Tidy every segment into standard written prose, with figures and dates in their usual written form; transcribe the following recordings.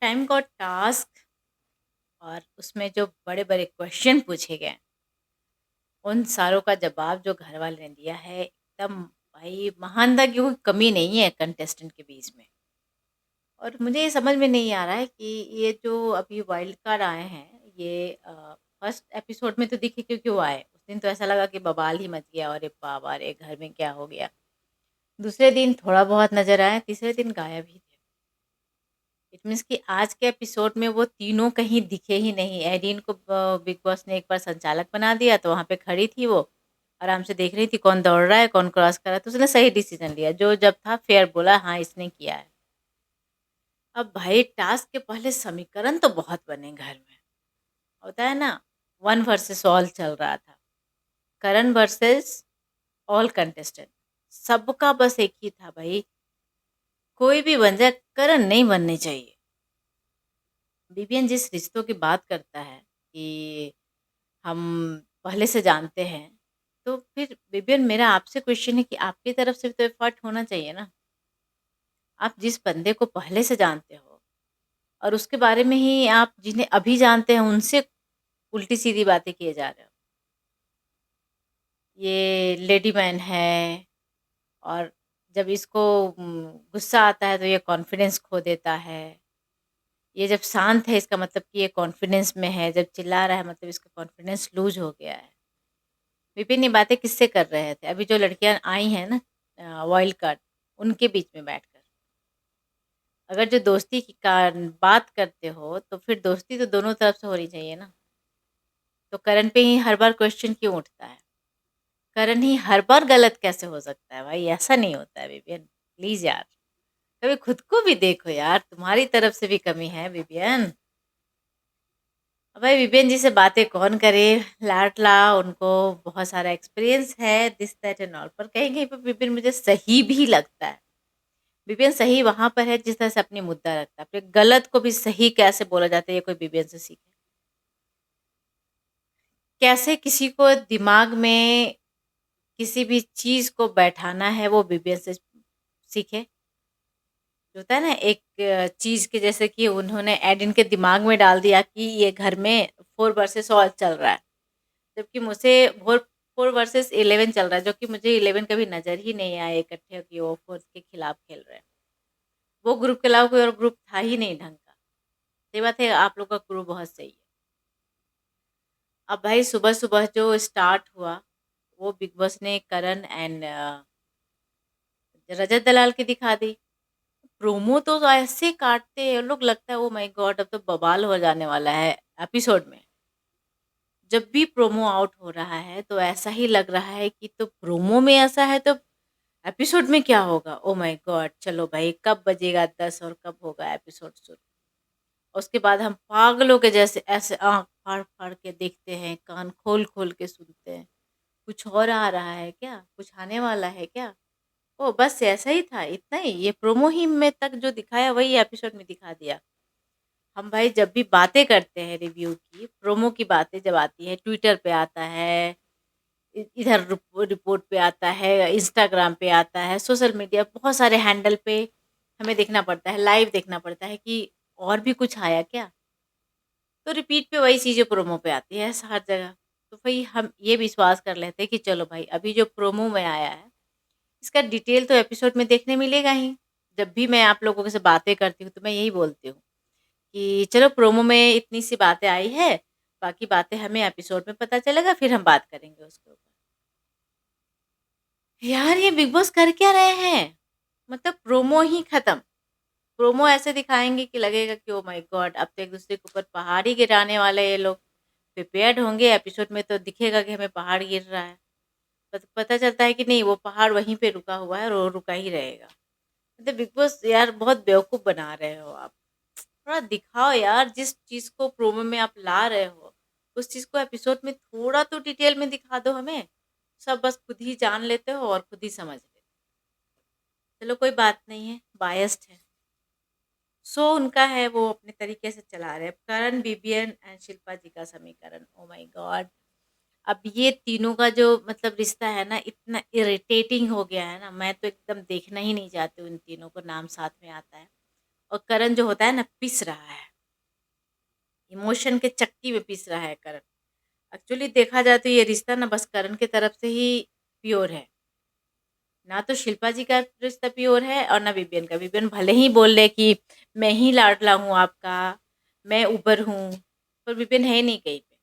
Time का task और उसमें जो बड़े-बड़े क्वेश्चन पूछे गए, उन सारों का जवाब जो घर वाले ने दिया है, एकदम भाई महानता की कोई कमी नहीं है कंटेस्टेंट के बीच में। और मुझे ये समझ में नहीं आ रहा है कि ये जो अभी वाइल्ड कार्ड आए हैं, ये फर्स्ट एपिसोड में तो दिखे क्योंकि वो आए। उस दिन तो ऐसा लगा कि बवाल ही मच गया, अरे बाबा रे! घर में क्या हो गया? दूसरे दिन थोड़ा बहुत नज़र आए, तीसरे दिन गायब ही थे। इट मीन्स कि आज के एपिसोड में वो तीनों कहीं दिखे ही नहीं। एडीन को बिग बॉस ने एक बार संचालक बना दिया तो वहाँ पे खड़ी थी वो, आराम से देख रही थी कौन दौड़ रहा है, कौन क्रॉस कर रहा है, तो उसने सही डिसीजन लिया। जो जब था फेयर बोला हाँ, इसने किया है। अब भाई टास्क के पहले समीकरण तो बहुत बने घर में। होता है ना, वन वर्सेस ऑल चल रहा था। करण वर्सेस ऑल कंटेस्टेंट। सबका बस एक ही था भाई, कोई भी बन जाए करण नहीं बनने चाहिए। बीबीएन जिस रिश्तों की बात करता है कि हम पहले से जानते हैं, तो फिर बीबीएन मेरा आपसे क्वेश्चन है कि आपकी तरफ से भी तो एफर्ट होना चाहिए ना। आप जिस बंदे को पहले से जानते हो और उसके बारे में ही आप जिन्हें अभी जानते हैं उनसे उल्टी-सीधी बातें किए जा रहे हो। ये लेडी मैन है और जब इसको गुस्सा आता है तो ये कॉन्फिडेंस खो देता है। ये जब शांत है इसका मतलब कि ये कॉन्फिडेंस में है, जब चिल्ला रहा है मतलब इसका कॉन्फिडेंस लूज़ हो गया है। विपिन ये बातें किससे कर रहे थे? अभी जो लड़कियाँ आई हैं ना वाइल्ड कार्ड, उनके बीच में बैठकर। अगर जो दोस्ती की बात करते हो, तो फिर दोस्ती तो दोनों तरफ से होनी चाहिए ना। तो करण पे ही हर बार क्वेश्चन क्यों उठता है? करण ही हर बार गलत कैसे हो सकता है भाई? ऐसा नहीं होता है विपिन, प्लीज़ यार। कभी खुद को भी देखो यार, तुम्हारी तरफ से भी कमी है विपिन। अब भाई विपिन जी से बातें कौन करे? लाडला, उनको बहुत सारा एक्सपीरियंस है, दिस दैट एंड ऑल, पर कहीं-कहीं पे विपिन मुझे सही भी लगता है। विपिन सही वहाँ पर है जिस तरह से अपनी मुद्दा रखता है। फिर गलत को भी सही कैसे बोला जाता है, ये कोई विपिन से सीखे। कैसे किसी को दिमाग में किसी भी चीज़ को बैठाना है, वो विपिन से सीखे। जो होता है ना एक चीज़ के, जैसे कि उन्होंने एडिन के दिमाग में डाल दिया कि ये घर में 4 वर्सेस ऑल चल रहा है। जबकि मुझे 4 वर्सेस 11 चल रहा है, जो कि मुझे 11 कभी नज़र ही नहीं आए इकट्ठे कि वो 4 के खिलाफ खेल रहे हैं। वो ग्रुप के अलावा कोई और ग्रुप था ही नहीं ढंग का। सही बात है, आप लोग का ग्रुप बहुत सही है। अब भाई सुबह-सुबह जो स्टार्ट हुआ, वो बिग बॉस ने करण एंड रजत दलाल की दिखा दी। प्रोमो तो ऐसे काटते हैं लोग, लगता है ओह माय गॉड अब तो बवाल हो जाने वाला है एपिसोड में। जब भी प्रोमो आउट हो रहा है तो ऐसा ही लग रहा है कि तो प्रोमो में ऐसा है तो एपिसोड में क्या होगा? Oh my God! चलो भाई कब बजेगा 10 और कब होगा एपिसोड शुरू? उसके बाद हम पागलों के जैसे ऐसे आँख फाड़-फाड़ के देखते हैं, कान खोल-खोल के सुनते हैं। कुछ और आ रहा है क्या? कुछ आने वाला है क्या? ओह! बस ऐसा ही था, इतना ही? ये प्रोमो ही में तक जो दिखाया वही एपिसोड में दिखा दिया। हम भाई जब भी बातें करते हैं रिव्यू की, प्रोमो की बातें जब आती है, ट्विटर पे आता है, इधर रिपोर्ट पे आता है, इंस्टाग्राम पे आता है, सोशल मीडिया बहुत सारे हैंडल पे हमें देखना पड़ता है, लाइव देखना पड़ता है कि और भी कुछ आया क्या? तो रिपीट पे वही चीज़ें प्रोमो पे आती है हर जगह। तो भई हम ये विश्वास कर लेते हैं कि चलो भाई अभी जो प्रोमो में आया है, इसका डिटेल तो एपिसोड में देखने मिलेगा ही। जब भी मैं आप लोगों के से बातें करती हूँ तो मैं यही बोलती हूँ कि चलो प्रोमो में इतनी सी बातें आई है, बाकी बातें हमें एपिसोड में पता चलेगा फिर हम बात करेंगे उसके ऊपर। यार ये बिग बॉस कर क्या रहे हैं? मतलब प्रोमो ही खत्म। प्रोमो ऐसे दिखाएँगे कि लगेगा कि ओह माय गॉड! अब तो एक-दूसरे के ऊपर पहाड़ ही गिराने वाले हैं ये लोग। प्रिपेयर्ड होंगे, एपिसोड में तो दिखेगा कि हमें पहाड़ गिर रहा है। पता चलता है कि नहीं, वो पहाड़ वहीं पे रुका हुआ है और वो रुका ही रहेगा। मतलब बिग बॉस यार बहुत बेवकूफ़ बना रहे हो आप। थोड़ा दिखाओ यार, जिस चीज़ को प्रोमो में आप ला रहे हो, उस चीज़ को एपिसोड में थोड़ा तो डिटेल में दिखा दो हमें। सब बस खुद ही जान लेते हो और खुद ही समझ लेते हो। चलो कोई बात नहीं है, बायस्ड है। शो उनका है, वो अपने तरीके से चला रहे हैं। करण, बीबीएन एंड शिल्पा जी का समीकरण, ओह माय गॉड! अब ये तीनों का जो मतलब रिश्ता है ना, इतना इरिटेटिंग हो गया है ना, मैं तो एकदम देखना ही नहीं चाहती हूँ इन तीनों को, नाम साथ में आता है। और करण जो होता है ना पिस रहा है, इमोशन के चक्की में पिस रहा है करण। एक्चुअली देखा जाए तो ये रिश्ता ना बस करण की तरफ से ही प्योर है, ना तो शिल्पा जी का रिश्ता प्योर है और ना विपिन का। विपिन भले ही बोल ले कि मैं ही लाडला हूँ आपका, मैं ऊपर हूँ, पर विपिन है ही नहीं कहीं पे।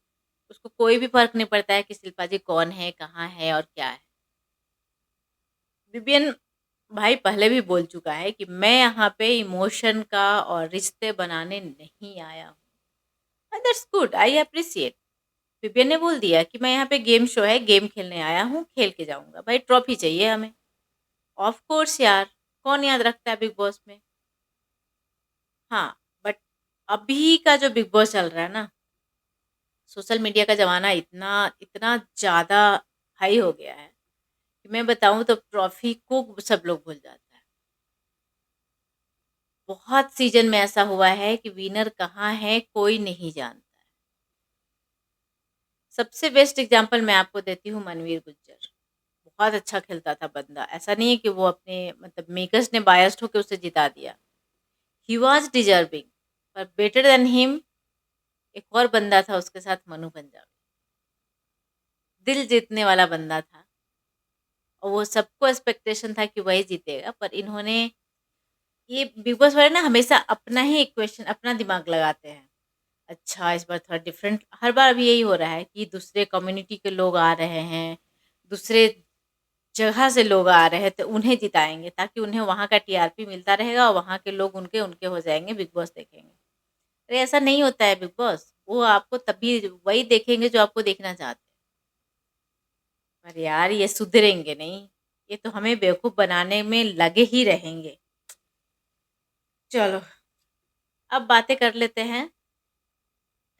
उसको कोई भी फर्क नहीं पड़ता है कि शिल्पा जी कौन है, कहाँ है और क्या है। विपिन भाई पहले भी बोल चुका है कि मैं यहाँ पे इमोशन का और रिश्ते बनाने नहीं आया हूँ। And that's good, I appreciate. Vipin ने बोल दिया कि मैं यहाँ पे गेम शो है, गेम खेलने आया हूँ, खेल के जाऊंगा। भाई ट्रॉफी चाहिए हमें। ऑफ कोर्स यार, कौन याद रखता है बिग बॉस में। हाँ, बट अभी का जो बिग बॉस चल रहा है ना, सोशल मीडिया का ज़माना इतना इतना ज़्यादा हाई हो गया है कि मैं बताऊँ तो ट्रॉफी को सब लोग भूल जाता है। बहुत सीज़न में ऐसा हुआ है कि विनर कहाँ है कोई नहीं जानता है। सबसे बेस्ट एग्ज़ाम्पल मैं आपको देती हूँ मनवीर गुज्जर। बहुत अच्छा खेलता था बंदा, ऐसा नहीं है कि वो अपने मतलब मेकर्स ने बायस्ड होके उसे जिता दिया। ही वाज़ डिज़र्विंग, पर बेटर देन हिम एक और बंदा था उसके साथ, मनु पंजाबी। दिल जीतने वाला बंदा था और वो सबको एक्सपेक्टेशन था कि वही जीतेगा, पर इन्होंने ये बिग बॉस वाले ना हमेशा अपना ही इक्वेशन, अपना दिमाग लगाते हैं। अच्छा इस बार थोड़ा डिफरेंट, हर बार अभी यही हो रहा है कि दूसरे कम्युनिटी के लोग आ रहे हैं, दूसरे जगह से लोग आ रहे हैं तो उन्हें जिताएंगे ताकि उन्हें वहाँ का टीआरपी मिलता रहेगा और वहाँ के लोग उनके उनके हो जाएंगे, बिग बॉस देखेंगे। अरे ऐसा नहीं होता है बिग बॉस, वो आपको तभी वही देखेंगे जो आपको देखना चाहते हैं। पर यार ये सुधरेंगे नहीं, ये तो हमें बेवकूफ़ बनाने में लगे ही रहेंगे। चलो, अब बातें कर लेते हैं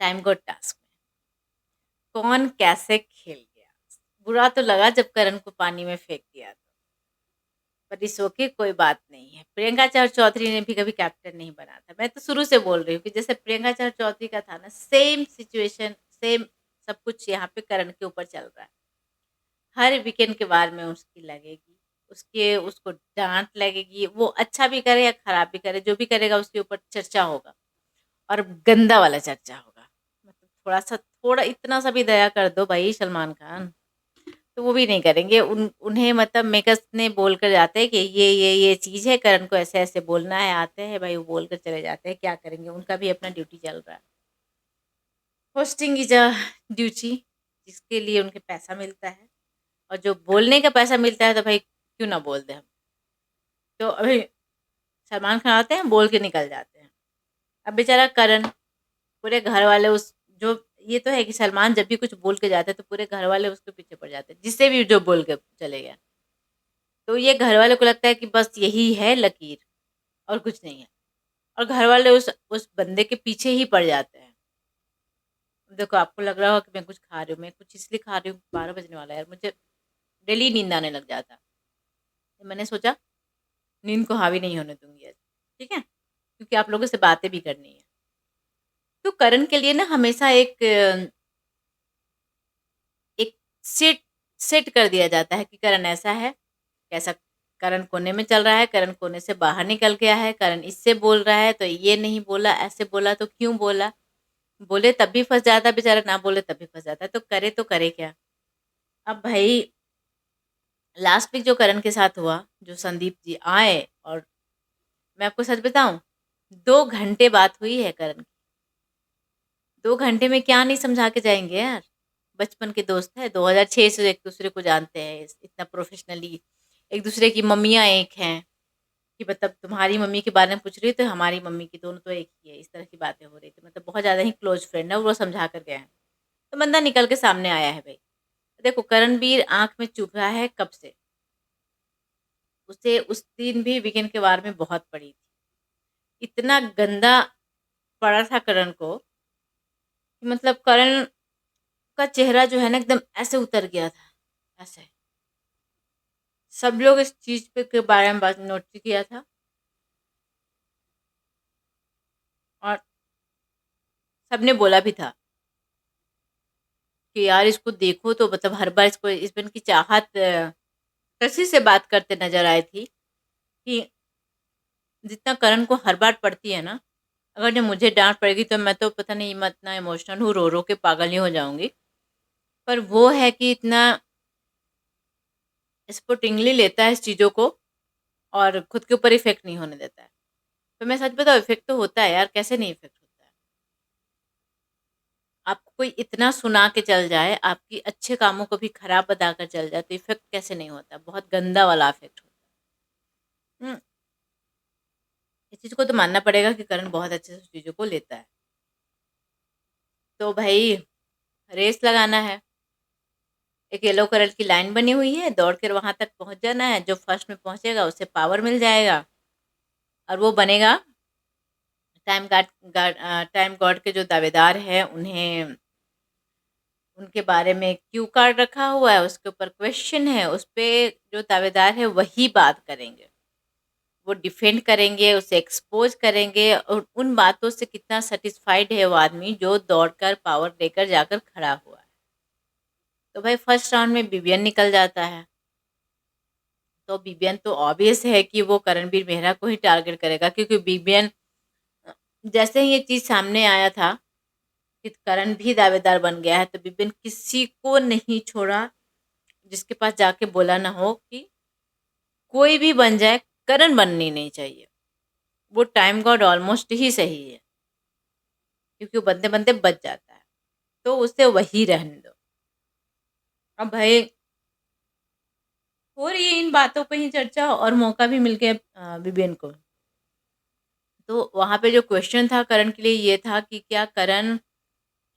टाइम गोड टास्क में। कौन कैसे खेल गया? बुरा तो लगा जब करण को पानी में फेंक दिया था, पर इस ओके कोई बात नहीं है। प्रियंका चौधरी ने भी कभी कैप्टन नहीं बना था। मैं तो शुरू से बोल रही हूँ कि जैसे प्रियंका चौधरी का था ना, सेम सिचुएशन, सेम सब कुछ यहाँ पे करण के ऊपर चल रहा है। हर वीकेंड के बाद में उसकी लगेगी, उसके उसको डाँट लगेगी, वो अच्छा भी करे या खराब भी करे, जो भी करेगा उसके ऊपर चर्चा होगा और गंदा वाला चर्चा होगा। मतलब थोड़ा-सा, थोड़ा इतना सा भी दया कर दो भाई सलमान खान, तो वो भी नहीं करेंगे। उन्हें मतलब मेकर्स ने बोल कर जाते हैं कि ये चीज़ है, करण को ऐसे-ऐसे बोलना है, आते हैं भाई वो बोल कर चले जाते हैं, क्या करेंगे? उनका भी अपना ड्यूटी चल रहा है। होस्टिंग इज़ अ ड्यूटी, जिसके लिए उनके पैसा मिलता है। और जो बोलने का पैसा मिलता है तो भाई क्यों ना बोल दें हम। तो अभी सलमान खान आते हैं, बोल के निकल जाते हैं। अब बेचारा करण, पूरे घर वाले उस जो, ये तो है कि सलमान जब भी कुछ बोल के जाते हैं तो पूरे घर वाले उसके पीछे पड़ जाते हैं, जिससे भी जो बोल के चले गया। तो ये घर वाले को लगता है कि बस यही है लकीर और कुछ नहीं है, और घर वाले उस बंदे के पीछे ही पड़ जाते हैं। देखो आपको लग रहा होगा कि मैं कुछ खा रही हूँ, मैं कुछ इसलिए खा रही हूँ, 12 बजने वाला है यार, मुझे डेली नींद आने लग जाता है। तो मैंने सोचा नींद को हावी नहीं होने दूंगी आज, ठीक है, क्योंकि आप लोगों से बातें भी करनी है। तो करण के लिए ना हमेशा एक सेट सेट कर दिया जाता है कि करण ऐसा है, कैसा, करण कोने में चल रहा है, करण कोने से बाहर निकल गया है, करण इससे बोल रहा है तो ये नहीं बोला, ऐसे बोला तो क्यों बोला, बोले तब भी फंस जाता है बेचारा, ना बोले तब भी फंस जाता है, तो करे क्या। अब भाई लास्ट वीक जो करण के साथ हुआ, जो संदीप जी आए, और मैं आपको सच बताऊं, 2 घंटे बात हुई है करण की। 2 घंटे में क्या नहीं समझा के जाएंगे यार। बचपन के दोस्त है, 2006 से एक दूसरे को जानते हैं इतना प्रोफेशनली। एक दूसरे की मम्मियाँ एक हैं, कि मतलब तुम्हारी मम्मी के बारे में पूछ रही है तो हमारी मम्मी की, दोनों तो एक ही है, इस तरह की बातें हो रही थी। मतलब बहुत ज़्यादा ही क्लोज फ्रेंड है, वो समझा कर गए हैं। तो बंदा निकल के सामने आया है भाई। देखो करणवीर आंख में चुभ रहा है कब से, उसे उस दिन भी वीकेंड के बारे में बहुत पड़ी थी। इतना गंदा पड़ा था करण को कि मतलब करण का चेहरा जो है ना एकदम ऐसे उतर गया था, ऐसे। सब लोग इस चीज़ पे के बारे में बात नोट किया था, और सबने बोला भी था कि यार इसको देखो, तो मतलब हर बार इसको इस बन की चाहत कसी से बात करते नज़र आई थी कि जितना करण को हर बार पड़ती है ना, अगर जब मुझे डाँट पड़ेगी तो मैं तो पता नहीं मैं इतना इमोशनल हूँ, रो-रो के पागल ही हो जाऊँगी। पर वो है कि इतना स्पोर्टिंगली लेता है इस चीज़ों को और खुद के ऊपर इफ़ेक्ट नहीं होने देता है। तो मैं सच बताऊँ, इफ़ेक्ट तो होता है यार, कैसे नहीं इफ़ेक्ट होता है। आपको कोई इतना सुना के चल जाए, आपकी अच्छे कामों को भी खराब बताकर चल जाए, तो इफ़ेक्ट कैसे नहीं होता? बहुत गंदा वाला इफ़ेक्ट होता है। इस चीज़ को तो मानना पड़ेगा कि करण बहुत अच्छे से चीज़ों को लेता है। तो भई रेस लगाना है। एक येलो कलर की लाइन बनी हुई है, दौड़ कर वहाँ तक पहुँच जाना है, जो फर्स्ट में पहुँचेगा उसे पावर मिल जाएगा और वो बनेगा टाइम गॉड के जो दावेदार हैं उन्हें उनके बारे में क्यू कार्ड रखा हुआ है, उसके ऊपर क्वेश्चन है, उसपे जो दावेदार है वही बात करेंगे। वो डिफेंड करेंगे, उसे एक्सपोज़ करेंगे और उन बातों से कितना सैटिस्फाइड है वो आदमी जो दौड़कर पावर लेकर जाकर खड़ा हुआ है। तो भाई फर्स्ट राउंड में विवियन निकल जाता है। तो विवियन तो ऑब्वियस है कि वो करणवीर मेहरा को ही टारगेट करेगा, क्योंकि विवियन अ, जैसे ही ये चीज़ सामने आया था कि करण भी दावेदार बन गया है, तो विपिन किसी को नहीं छोड़ा जिसके पास जाके बोला ना हो कि कोई भी बन जाए, करण बननी नहीं चाहिए। वो टाइम गॉड ऑलमोस्ट ही सही है, क्योंकि वो बनते-बनते बच जाता है। तो उसे वही रहने दो। अब भाई हो रही है इन बातों पे ही चर्चा और मौका भी मिल गया विपिन को। तो वहाँ पे जो क्वेश्चन था करण के लिए ये था कि क्या करण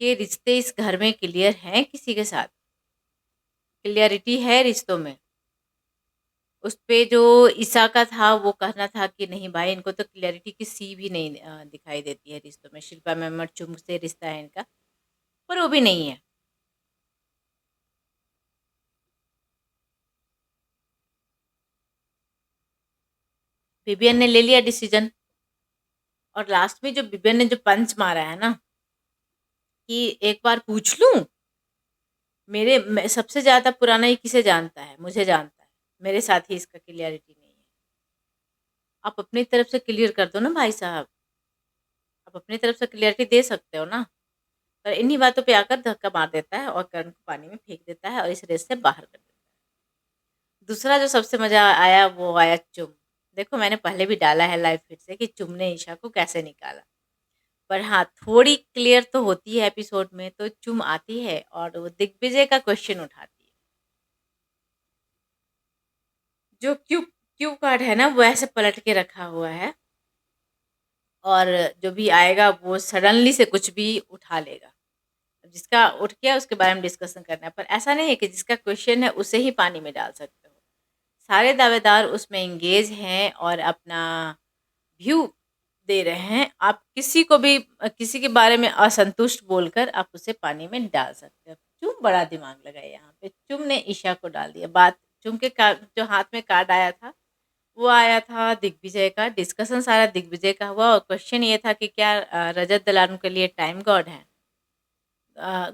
के रिश्ते इस घर में क्लियर हैं किसी के साथ? क्लियरिटी है रिश्तों में? उसपे जो ईशा का था वो कहना था कि नहीं भाई, इनको तो क्लैरिटी की सी भी नहीं दिखाई देती है रिश्तों में। शिल्पा मैम और चुंग से रिश्ता है इनका, पर वो भी नहीं है। बीबीएन ने ले लिया डिसीजन और लास्ट में जो बीबीएन ने जो पंच मारा है ना कि एक बार पूछ लूँ, सबसे ज़्यादा पुराना ये किसे जानता है? मुझे जानता है। मेरे साथ ही इसका क्लियरिटी नहीं है। आप अपनी तरफ से क्लियर कर दो ना भाई साहब। आप अपनी तरफ से क्लियरिटी दे सकते हो ना। पर इन्हीं बातों पे आकर धक्का मार देता है और कर्ण को पानी में फेंक देता है और इस रेस से बाहर कर देता है। दूसरा जो सबसे मज़ा आया वो आया चुम। देखो मैंने पहले भी डाला है लाइव फीड से कि चुम ने ईशा को कैसे निकाला। पर हाँ, थोड़ी क्लियर तो होती है एपिसोड में, तो चुम आती है और वो दिग्विजय का क्वेश्चन उठाती है। जो क्यू क्यू कार्ड है ना वो ऐसे पलट के रखा हुआ है और जो भी आएगा वो सडनली से कुछ भी उठा लेगा। जिसका उठ गया उसके बारे में डिस्कशन करना है, पर ऐसा नहीं है कि जिसका क्वेश्चन है उसे ही पानी में डाल सकते हो। सारे दावेदार उसमें एंगेज हैं और अपना व्यू दे रहे हैं। आप किसी को भी किसी के बारे में असंतुष्ट बोलकर आप उसे पानी में डाल सकते हो। चुम बड़ा दिमाग लगाए यहाँ पे। चुम ने ईशा को डाल दिया। बात चुम के जो हाथ में कार्ड आया था वो आया था दिग्विजय का। डिस्कशन सारा दिग्विजय का हुआ और क्वेश्चन ये था कि क्या रजत दलान के लिए टाइम गॉड है,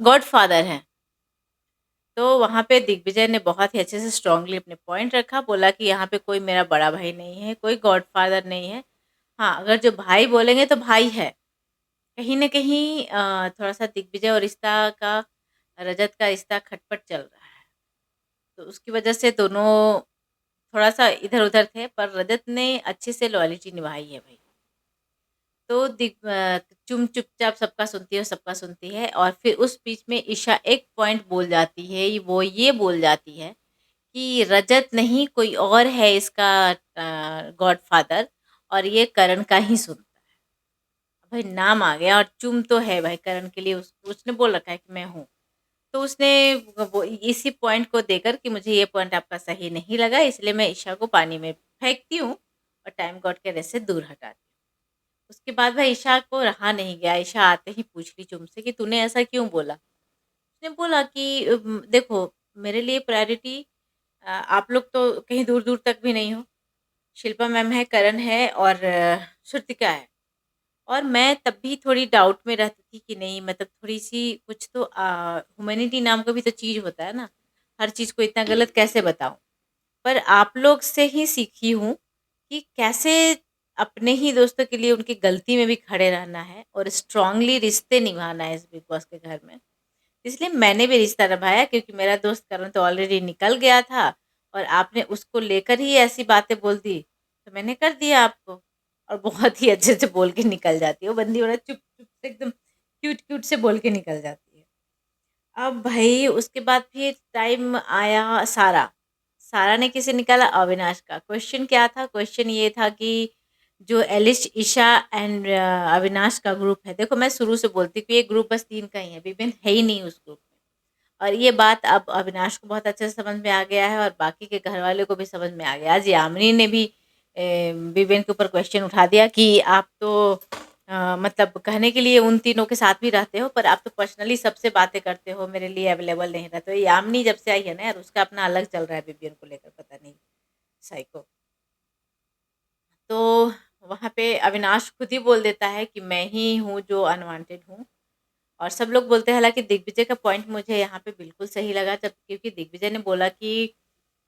गॉड फादर हैं। तो वहाँ पे दिग्विजय ने बहुत ही अच्छे से स्ट्रांगली अपने पॉइंट रखा, बोला कि यहाँ पे कोई मेरा बड़ा भाई नहीं है, कोई गॉडफ़ादर नहीं है। हाँ, अगर जो भाई बोलेंगे तो भाई है। कहीं न कहीं थोड़ा-सा दिग्विजय और रिश्ता का रजत का रिश्ता खटपट चल रहा है। तो उसकी वजह से दोनों थोड़ा-सा इधर-उधर थे, पर रजत ने अच्छे से लॉयल्टी निभाई है भई। तो चुम चुपचाप सबका सुनती है और सबका सुनती है और फिर उस बीच में ईशा एक पॉइंट बोल जाती है, वो ये बोल जाती है कि रजत नहीं कोई और है इसका गॉडफ़ादर और ये करण का ही सुनता है। भाई नाम आ गया और चुम तो है भाई करण के लिए उसने बोल रखा है कि मैं हूँ। तो उसने वो इसी पॉइंट को देकर कि मुझे ये पॉइंट आपका सही नहीं लगा इसलिए मैं ईशा को पानी में फेंकती हूँ और टाइम गॉड के रेस से दूर हटाती हूँ। उसके बाद भाई ईशा को रहा नहीं गया, ईशा आते ही पूछ ली चुम से कि तूने ऐसा क्यों बोला? उसने बोला कि देखो मेरे लिए प्रायोरिटी आप लोग तो कहीं दूर-दूर तक भी नहीं हो। शिल्पा मैम है, करण है और श्रुतिका है और मैं तब भी थोड़ी डाउट में रहती थी कि नहीं मतलब थोड़ी-सी कुछ तो ह्यूमैनिटी नाम का भी तो चीज़ होता है ना, हर चीज़ को इतना गलत कैसे बताऊँ? पर आप लोग से ही सीखी हूँ कि कैसे अपने ही दोस्तों के लिए उनकी गलती में भी खड़े रहना है और स्ट्रांगली रिश्ते निभाना है इस बिग बॉस के घर में। इसलिए मैंने भी रिश्ता निभाया, क्योंकि मेरा दोस्त करण तो ऑलरेडी निकल गया था और आपने उसको लेकर ही ऐसी बातें बोल दी, तो मैंने कर दिया आपको। और बहुत ही अच्छे से बोल के निकल जाती है वो बंदी, बड़ा चुप चुप से एकदम क्यूट क्यूट से बोल के निकल जाती है। अब भाई उसके बाद फिर टाइम आया सारा। सारा ने किसे निकाला? अविनाश का। क्वेश्चन क्या था? क्वेश्चन ये था कि जो एलिश, ईशा एंड अविनाश का ग्रुप है, देखो मैं शुरू से बोलती हूँ कि ये ग्रुप बस 3 का ही है, विपिन है ही नहीं उस ग्रुप में। और ये बात अब अविनाश को बहुत अच्छे से समझ में आ गया है और बाकी के घर वालों को भी समझ में आ गया। आज यामिनी ने भी विवेन के ऊपर क्वेश्चन उठा दिया कि आप तो मतलब कहने के लिए उन तीनों के साथ भी रहते हो, पर आप तो पर्सनली सबसे बातें करते हो, मेरे लिए अवेलेबल नहीं रहते हो। यामिनी जब से आई है ना यार, उसका अपना अलग चल रहा है विवियन को लेकर, पता नहीं साइको। तो वहाँ पे अविनाश खुद ही बोल देता है कि मैं ही हूँ जो अनवांटेड हूँ। और सब लोग बोलते हैं, हालाँकि दिग्विजय का पॉइंट मुझे यहाँ पे बिल्कुल सही लगा, जब क्योंकि दिग्विजय ने बोला कि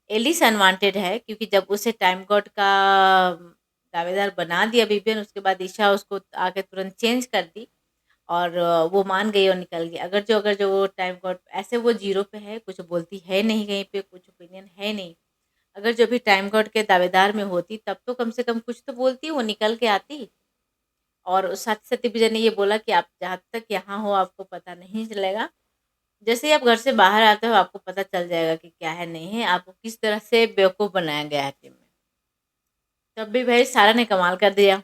एलिस अनवांटेड है, क्योंकि जब उसे टाइम गॉड का दावेदार बना दिया विपिन, उसके बाद ईशा उसको आके तुरंत चेंज कर दी और वो मान गई और निकल गई। अगर जो वो टाइम गॉड ऐसे वो ज़ीरो पे है, कुछ बोलती है नहीं कहीं पे, कुछ ओपिनियन है नहीं। अगर जो भी टाइम गॉड के दावेदार में होती, तब तो कम से कम कुछ तो बोलती, वो निकल के आती। और उस साथ ही साथ दिग्विजय ने ये बोला कि आप जहाँ तक यहाँ हो आपको पता नहीं चलेगा। जैसे ही आप घर से बाहर आते हो आपको पता चल जाएगा कि क्या है नहीं है, आपको किस तरह से बेवकूफ़ बनाया गया है टीम में। तब भी भाई सारा ने कमाल कर दिया।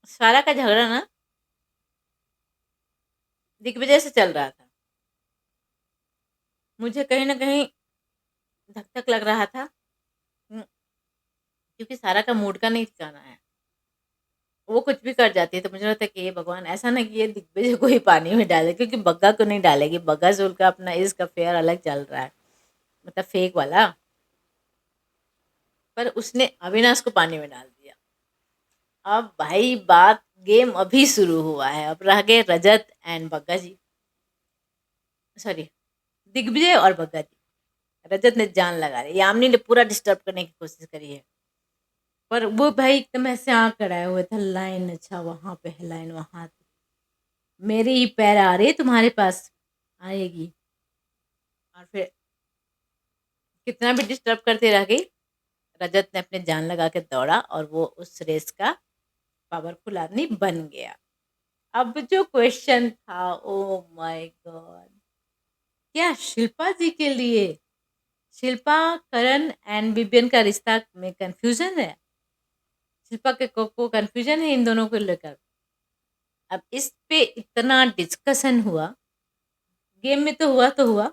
सारा का झगड़ा ना दिग्विजय से चल रहा था। मुझे कहीं न कहीं धक-धक लग रहा था। क्योंकि सारा का मूड का नहीं ठिकाना है। वो कुछ भी कर जाती है तो मुझे लगता है कि हे भगवान, ऐसा ना कि ये दिग्विजय को ही पानी में डाले, क्योंकि बग्गा को नहीं डालेगी। बग्गा से उनका अपना इश्क अफेयर अलग चल रहा है, मतलब फेक वाला। पर उसने अविनाश को पानी में डाल दिया। अब भाई बात, गेम अभी शुरू हुआ है। अब रह गए रजत एंड बग्गा जी, सॉरी दिग्विजय और बग्गा जी। रजत ने जान लगा ली, यामिनी ने पूरा डिस्टर्ब करने की कोशिश करी है, पर वो भाई एकदम ऐसे आँख कराए हुए था, लाइन अच्छा वहाँ पे है, लाइन वहाँ, मेरे ही पैर आ रहे तुम्हारे पास, आएगी। और फिर कितना भी डिस्टर्ब करते रह गई, रजत ने अपने जान लगा के दौड़ा और वो उस रेस का पावरफुल आदमी बन गया। अब जो क्वेश्चन था, ओ माय गॉड, क्या शिल्पा जी के लिए, शिल्पा, करण एंड विपिन का रिश्ता में कंफ्यूजन है? शिल्पा के को कंफ्यूजन है इन दोनों को लेकर? अब इस पे इतना डिस्कशन हुआ, गेम में तो हुआ तो हुआ,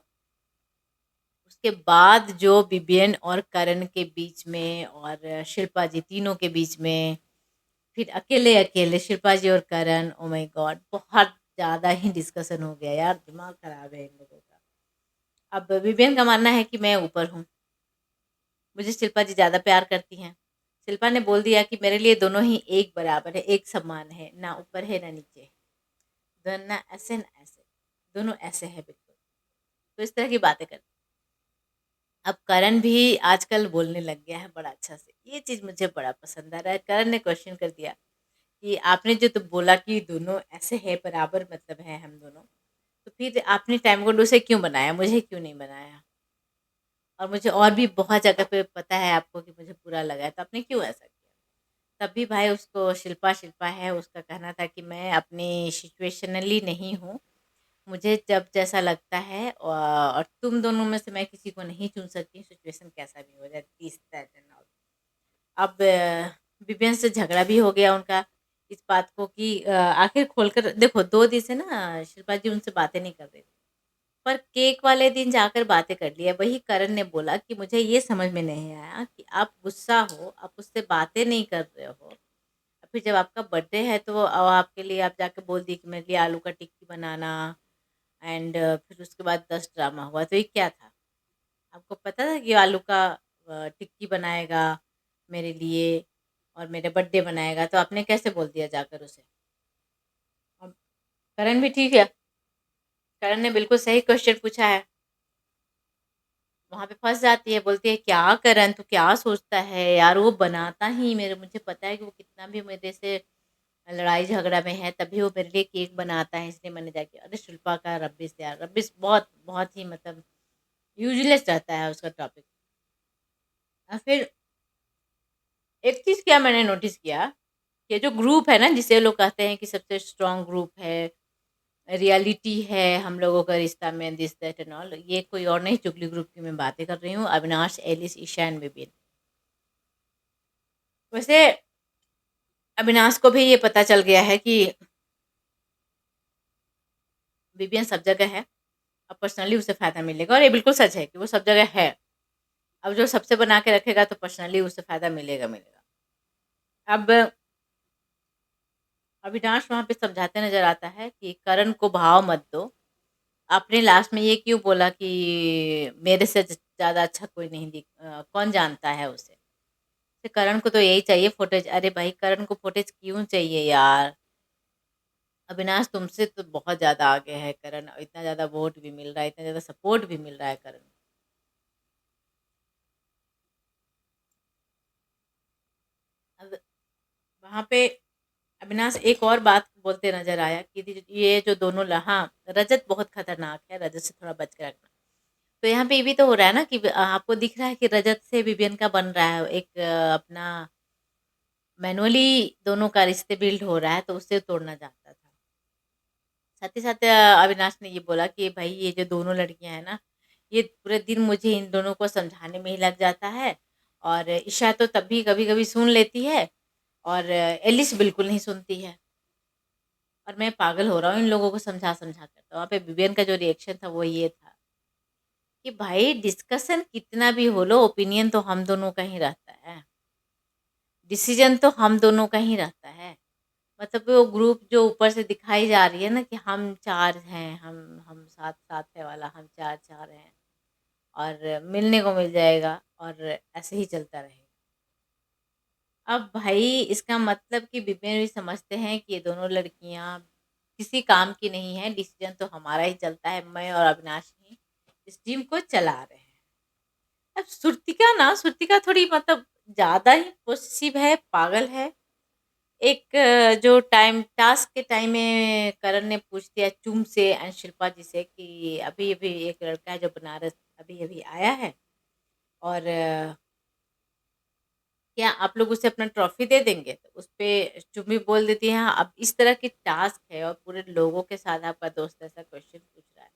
उसके बाद जो विवियन और करण के बीच में और शिल्पा जी, तीनों के बीच में, फिर अकेले अकेले शिल्पा जी और करण, ओ माय गॉड, बहुत ज़्यादा ही डिस्कशन हो गया यार, दिमाग खराब है इन लोगों का। अब विवियन का मानना है कि मैं ऊपर हूँ, मुझे शिल्पा जी ज़्यादा प्यार करती हैं। शिल्पा ने बोल दिया कि मेरे लिए दोनों ही एक बराबर है, एक समान है, ना ऊपर है ना नीचे है, दोनों ना ऐसे ना ऐसे, दोनों ऐसे है बिल्कुल। तो इस तरह की बातें करती। अब करण भी आजकल बोलने लग गया है बड़ा अच्छा से, ये चीज़ मुझे बड़ा पसंद आ रहा है। करण ने क्वेश्चन कर दिया कि आपने जो तो बोला कि दोनों ऐसे है, बराबर मतलब है हम दोनों, तो फिर आपने टाइम कोड उसे क्यों बनाया, मुझे क्यों नहीं बनाया? और मुझे और भी बहुत जगह पे पता है आपको कि मुझे बुरा लगा है, तो आपने क्यों ऐसा किया? तब भी भाई उसको शिल्पा शिल्पा है, उसका कहना था कि मैं अपनी सिचुएशनली नहीं हूँ, मुझे जब जैसा लगता है और तुम दोनों में से मैं किसी को नहीं चुन सकती, सिचुएशन कैसा भी हो जाए, दिस दैट एंड ऑल। अब विपिन से झगड़ा भी हो गया उनका इस बात को कि आखिर खोलकर देखो, 2 दिन से ना शिल्पा जी उनसे बातें नहीं कर रही थी। पर केक वाले दिन जाकर बातें कर लिया। वही करण ने बोला कि मुझे ये समझ में नहीं आया कि आप गुस्सा हो, आप उससे बातें नहीं कर रहे हो। फिर जब आपका बर्थडे है तो आपके लिए आप जाके बोल दिए कि मेरे लिए आलू का टिक्की बनाना, एंड फिर उसके बाद 10 ड्रामा हुआ। तो ये क्या था? आपको पता था कि आलू का टिक्की बनाएगा मेरे लिए और मेरे बर्थडे बनाएगा, तो आपने कैसे बोल दिया जाकर उसे? अब करण भी ठीक है, करण ने बिल्कुल सही क्वेश्चन पूछा है। वहाँ पे फँस जाती है, बोलती है, "क्या करण तू क्या सोचता है यार, वो बनाता ही मेरे मुझे पता है कि वो कितना भी मेरे से लड़ाई झगड़ा में है, तभी वो मेरे लिए केक बनाता है, इसलिए मैंने जाके" अरे शिल्पा का रब्बिश यार, रब्बिश बहुत बहुत ही मतलब यूज़लेस रहता है उसका टॉपिक। फिर एक चीज़ क्या मैंने नोटिस किया, ये जो ग्रुप है ना जिसे लोग कहते हैं कि सबसे स्ट्रॉन्ग ग्रुप है, रियलिटी है हम लोगों का रिश्ता में दिस दैट एंड ऑल, ये कोई और नहीं, चुगली ग्रुप की मैं बातें कर रही हूँ, अविनाश, एलिस, ईशा एंड विपिन। वैसे अविनाश को भी ये पता चल गया है कि विपिन सब जगह है, अब पर्सनली उसे फ़ायदा मिलेगा, और ये बिल्कुल सच है कि वो सब जगह है। अब जो सबसे बना के रखेगा तो पर्सनली उसे फ़ायदा मिलेगा मिलेगा। अब अविनाश वहाँ पे समझाते नज़र आता है कि करण को भाव मत दो। आपने लास्ट में ये क्यों बोला कि मेरे से ज़्यादा अच्छा कोई नहीं कौन जानता है उसे? तो करण को तो यही चाहिए फुटेज। अरे भाई करण को फुटेज क्यों चाहिए यार? अविनाश तुमसे तो बहुत ज़्यादा आगे है करण, और इतना ज़्यादा वोट भी मिल रहा है, इतना ज़्यादा सपोर्ट भी मिल रहा है करण। अब वहाँ पे अविनाश एक और बात बोलते नज़र आया कि ये जो दोनों हाँ, रजत बहुत खतरनाक है, रजत से थोड़ा बच के रखना। तो यहाँ पे ये भी तो हो रहा है ना कि आपको दिख रहा है कि रजत से विवियन का बन रहा है एक अपना मैनुअली दोनों का रिश्ते बिल्ड हो रहा है, तो उससे तोड़ना चाहता था। साथ ही साथ अविनाश ने ये बोला कि भाई ये जो दोनों लड़कियां हैं ना, ये पूरे दिन मुझे इन दोनों को समझाने में ही लग जाता है, और ईशा तो तब भी कभी कभी सुन लेती है, और एलिस बिल्कुल नहीं सुनती है, और मैं पागल हो रहा हूँ इन लोगों को समझा समझा कर। तो वहाँ पे विवियन का जो रिएक्शन था वो ये था कि भाई डिस्कशन कितना भी हो लो, ओपिनियन तो हम दोनों का ही रहता है, डिसीजन तो हम दोनों का ही रहता है। मतलब वो ग्रुप जो ऊपर से दिखाई जा रही है ना कि हम 4 हैं, हम साथ साथ है वाला, हम 4-4 हैं, और मिलने को मिल जाएगा, और ऐसे ही चलता रहेगा। अब भाई इसका मतलब कि विपिन भी समझते हैं कि ये दोनों लड़कियाँ किसी काम की नहीं है, डिसीजन तो हमारा ही चलता है, मैं और अविनाश ही इस टीम को चला रहे हैं। अब श्रुतिका थोड़ी मतलब ज़्यादा ही पॉसेसिव है, पागल है। एक जो टाइम टास्क के टाइम में करण ने पूछ दिया चुम से एंड शिल्पा जी से कि अभी-अभी एक लड़का है जो बनारस अभी-अभी आया है, और क्या आप लोग उसे अपना ट्रॉफी दे देंगे? तो उसपे चुम भी बोल देती है, हाँ, अब इस तरह की टास्क है और पूरे लोगों के साथ आपका दोस्त ऐसा क्वेश्चन पूछ रहा है,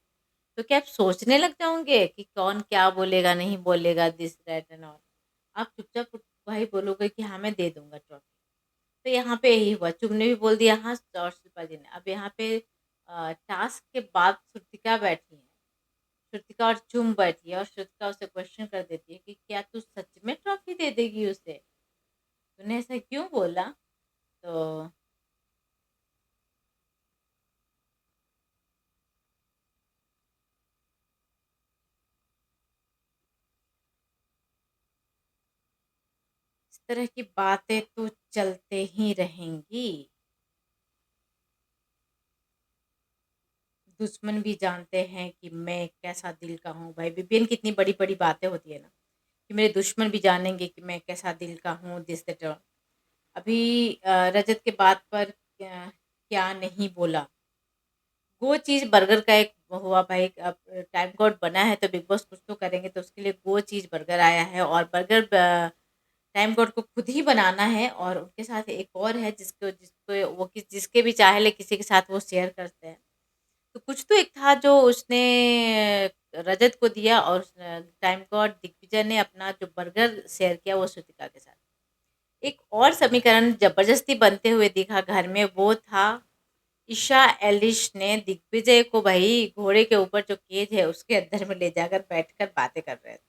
तो क्या आप सोचने लग जाओगे कि कौन क्या बोलेगा, नहीं बोलेगा, दिस दैट एंड ऑल? आप चुपचाप वही बोलोगे कि हाँ, मैं दे दूँगा ट्रॉफी। तो यहाँ पे यही हुआ, चुम ने भी बोल दिया हाँ, और शिल्पा जी ने। अब यहाँ पे टास्क के बाद श्रुतिका बैठी है, श्रुतिका और चुम बैठी है, और श्रुतिका उसे क्वेश्चन कर देती है कि क्या तू सच में ट्रॉफी दे देगी उसे? तूने ऐसा क्यों बोला? तो इस तरह की बातें तो चलते ही रहेंगी। दुश्मन भी जानते हैं कि मैं कैसा दिल का हूँ। भाई विपिन की इतनी बड़ी-बड़ी बातें होती है ना, कि मेरे दुश्मन भी जानेंगे कि मैं कैसा दिल का हूँ, दिस दैट ऑल। अभी रजत के बात पर क्या नहीं बोला, वो चीज़ बर्गर का एक हुआ भाई। अब टाइम कोड बना है तो बिग बॉस कुछ तो करेंगे, तो उसके लिए वो चीज़ बर्गर आया है, और बर्गर टाइम कोड को खुद ही बनाना है, और उनके साथ एक और है जिसको जिसको वो जिसके भी चाहे किसी के साथ वो शेयर करते हैं। तो कुछ तो एक था जो उसने रजत को दिया, और टाइम कोड दिग्विजय ने अपना जो बर्गर शेयर किया वो श्रुतिका के साथ। एक और समीकरण ज़बरदस्ती बनते हुए दिखा घर में, वो था ईशा एलिश ने दिग्विजय को भाई घोड़े के ऊपर जो केज है उसके अंदर में ले जाकर बैठकर बातें कर रहे थे।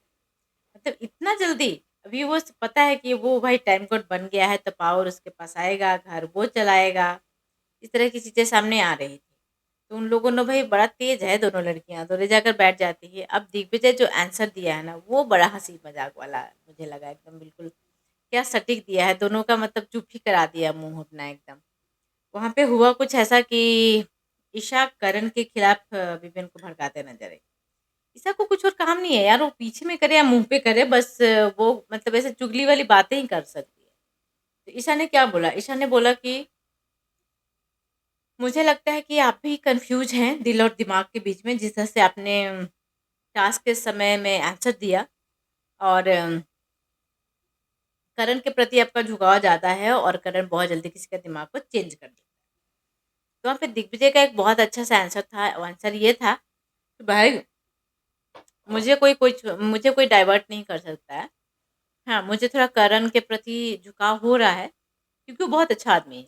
मतलब इतना जल्दी! अभी वो पता है कि वो भाई टाइम कोड बन गया है तो पावर उसके पास आएगा, घर वो चलाएगा, इस तरह की चीज़ें सामने आ रही थी। तो उन लोगों ने भाई बड़ा तेज़ है दोनों लड़कियाँ, तो ले जाकर बैठ जाती है। अब दिग्विजय जो आंसर दिया है ना, वो बड़ा हँसी-मज़ाक वाला मुझे लगा एकदम बिल्कुल। क्या सटीक दिया है, दोनों का मतलब चुप ही करा दिया मुँह अपना एकदम। वहाँ पे हुआ कुछ ऐसा कि ईशा करण के खिलाफ विपिन को भड़काते नज़र आई। ईशा को कुछ और काम नहीं है यार, वो पीछे में करे या मुँह पे करे, बस वो मतलब ऐसे चुगली वाली बातें ही कर सकती है। तो ईशा ने क्या बोला? ईशा ने बोला कि मुझे लगता है कि आप भी कन्फ्यूज़ हैं दिल और दिमाग के बीच में, जिस तरह से आपने टास्क के समय में आंसर दिया, और करण के प्रति आपका झुकाव ज़्यादा है और करण बहुत जल्दी किसी का दिमाग को चेंज कर देता है। तो वहाँ पे दिग्विजय का एक बहुत अच्छा सा आंसर था, आंसर ये था कि भाई मुझे कोई डाइवर्ट नहीं कर सकता है। हाँ, मुझे थोड़ा करण के प्रति झुकाव हो रहा है, क्योंकि वो बहुत अच्छा आदमी है,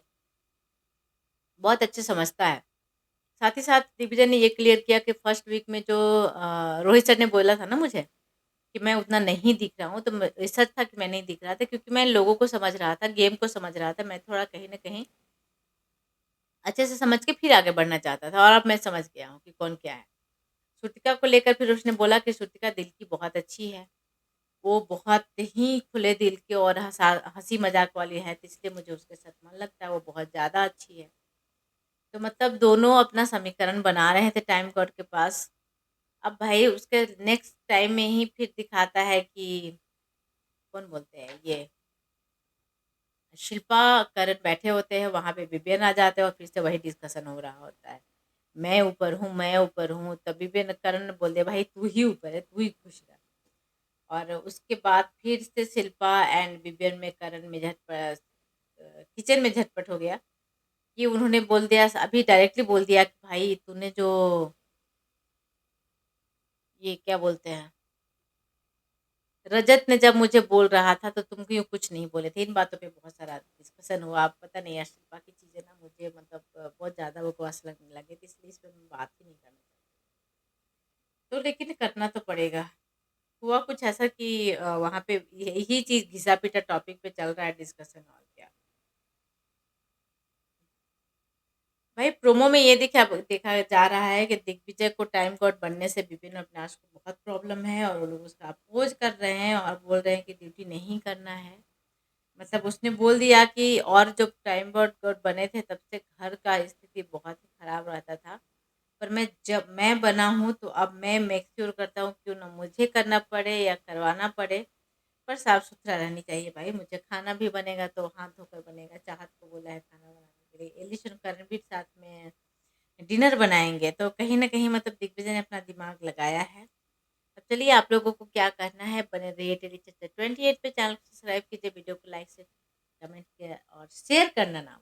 बहुत अच्छे समझता है। साथ ही साथ दिग्विजय ने ये क्लियर किया कि फर्स्ट वीक में जो रोहित सर ने बोला था ना मुझे कि मैं उतना नहीं दिख रहा हूँ, तो सच था कि मैं नहीं दिख रहा था, क्योंकि मैं लोगों को समझ रहा था, गेम को समझ रहा था। मैं थोड़ा कहीं न कहीं अच्छे से समझ के फिर आगे बढ़ना चाहता था, और अब मैं समझ गया हूँ कि कौन क्या है। श्रुतिका को लेकर फिर उसने बोला कि श्रुतिका दिल की बहुत अच्छी है। वो बहुत ही खुले दिल की और हँसी मज़ाक वाली है, तो इसलिए मुझे उसके साथ मन लगता है, वो बहुत ज़्यादा अच्छी है। तो मतलब दोनों अपना समीकरण बना रहे थे टाइम गॉड के पास। अब भाई उसके नेक्स्ट टाइम में ही फिर दिखाता है कि कौन बोलते हैं ये, शिल्पा करण बैठे होते हैं, वहाँ पे विपिन आ जाते हैं और फिर से वही डिस्कशन हो रहा होता है। मैं ऊपर हूँ, तब विपिन करण बोल दे भाई तू ही ऊपर है, तू ही खुश रह। और उसके बाद फिर से शिल्पा एंड विपिन में करण में झटपट, किचन में झटपट हो गया कि उन्होंने बोल दिया, अभी डायरेक्टली बोल दिया कि भाई तूने जो ये क्या बोलते हैं, रजत ने जब मुझे बोल रहा था तो तुम क्यों कुछ नहीं बोले थे। इन बातों पे बहुत सारा डिस्कशन हुआ। अब पता नहीं यार, शिल्पा की चीज़ें ना मुझे मतलब बहुत ज़्यादा बकवास लगने लगे थी, इसलिए इस पे मैं बात ही नहीं करना चाहती। तो लेकिन करना तो पड़ेगा। हुआ कुछ ऐसा कि वहाँ पे यही चीज़ घिसा-पिटा टॉपिक पे चल रहा है डिस्कशन, और क्या। भाई प्रोमो में ये देखा जा रहा है कि दिग्विजय को टाइम गॉड बनने से विपिन और अविनाश को बहुत प्रॉब्लम है, और वो लोग उसका अपोज कर रहे हैं और बोल रहे हैं कि ड्यूटी नहीं करना है। मतलब उसने बोल दिया कि और जब टाइम गॉड गॉड बने थे तब से घर का स्थिति बहुत ही खराब रहता था, पर जब मैं बना हूँ तो अब मैं मेक श्योर करता हूँ, क्यों ना मुझे करना पड़े या करवाना पड़े, पर साफ सुथरा रहनी चाहिए। भाई मुझे खाना भी बनेगा तो हाथ धोकर बनेगा। चाहत को बोला है खाना बनाने के लिए, एलिश और करण भी साथ में डिनर बनाएंगे, तो कहीं ना कहीं मतलब दिग्विजय ने अपना दिमाग लगाया है। अब चलिए, आप लोगों को क्या करना है, बने रहिए टेली चर्चा 28 पे। चैनल को सब्सक्राइब कीजिए, वीडियो को लाइक से कमेंट किया और शेयर करना ना